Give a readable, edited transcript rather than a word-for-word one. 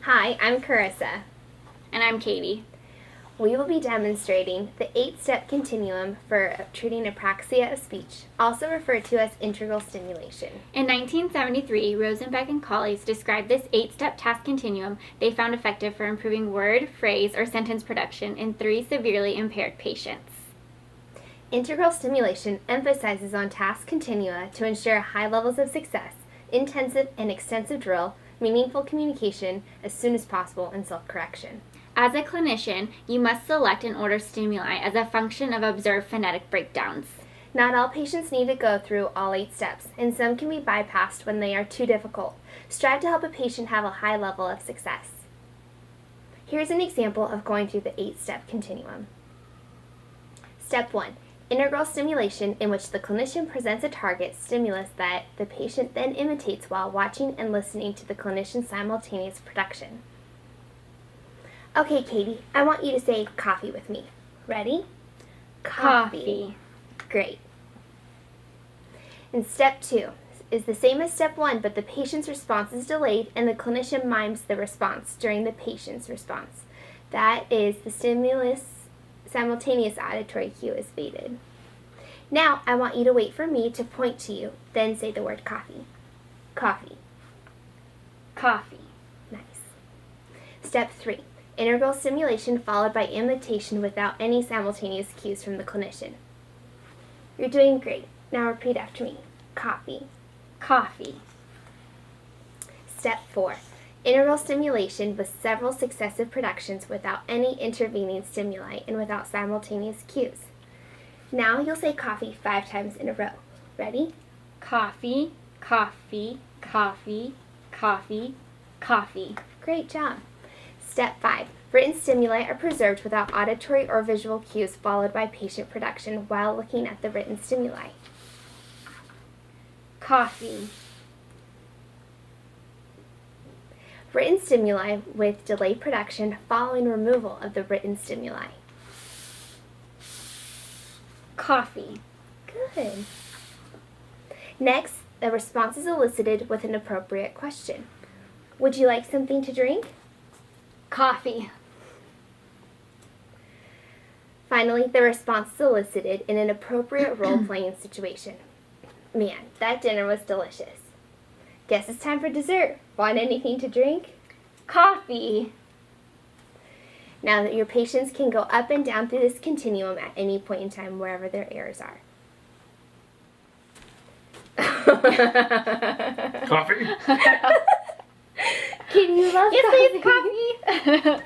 Hi, I'm Carissa. And I'm Katie. We will be demonstrating the 8-step continuum for treating apraxia of speech, also referred to as integral stimulation. In 1973, Rosenbeck and colleagues described this 8-step task continuum they found effective for improving word, phrase, or sentence production in 3 severely impaired patients. Integral stimulation emphasizes on task continua to ensure high levels of success, intensive and extensive drill, meaningful communication as soon as possible, and self-correction. As a clinician, you must select and order stimuli as a function of observed phonetic breakdowns. Not all patients need to go through all 8 steps, and some can be bypassed when they are too difficult. Strive to help a patient have a high level of success. Here's an example of going through the 8-step continuum. Step 1. Integral stimulation, in which the clinician presents a target stimulus that the patient then imitates while watching and listening to the clinician's simultaneous production. Okay, Katie, I want you to say coffee with me. Ready? Coffee. Great. And step 2 is the same as step 1, but the patient's response is delayed and the clinician mimes the response during the patient's response. That is, the stimulus simultaneous auditory cue is faded. Now, I want you to wait for me to point to you, then say the word coffee. Coffee. Coffee. Nice. Step 3. Integral stimulation followed by imitation without any simultaneous cues from the clinician. You're doing great. Now repeat after me. Coffee. Coffee. Step 4. Integral stimulation with several successive productions without any intervening stimuli and without simultaneous cues. Now you'll say coffee 5 times in a row. Ready? Coffee, coffee, coffee, coffee, coffee. Great job. Step 5. Written stimuli are preserved without auditory or visual cues followed by patient production while looking at the written stimuli. Coffee. Written stimuli with delayed production following removal of the written stimuli. Coffee. Good. Next, the response is elicited with an appropriate question. Would you like something to drink? Coffee. Finally, the response is elicited in an appropriate role-playing situation. Man, that dinner was delicious. Guess it's time for dessert. Want anything to drink? Coffee. Now that your patients can go up and down through this continuum at any point in time wherever their errors are. Coffee? Can you love Yes, coffee? please, coffee.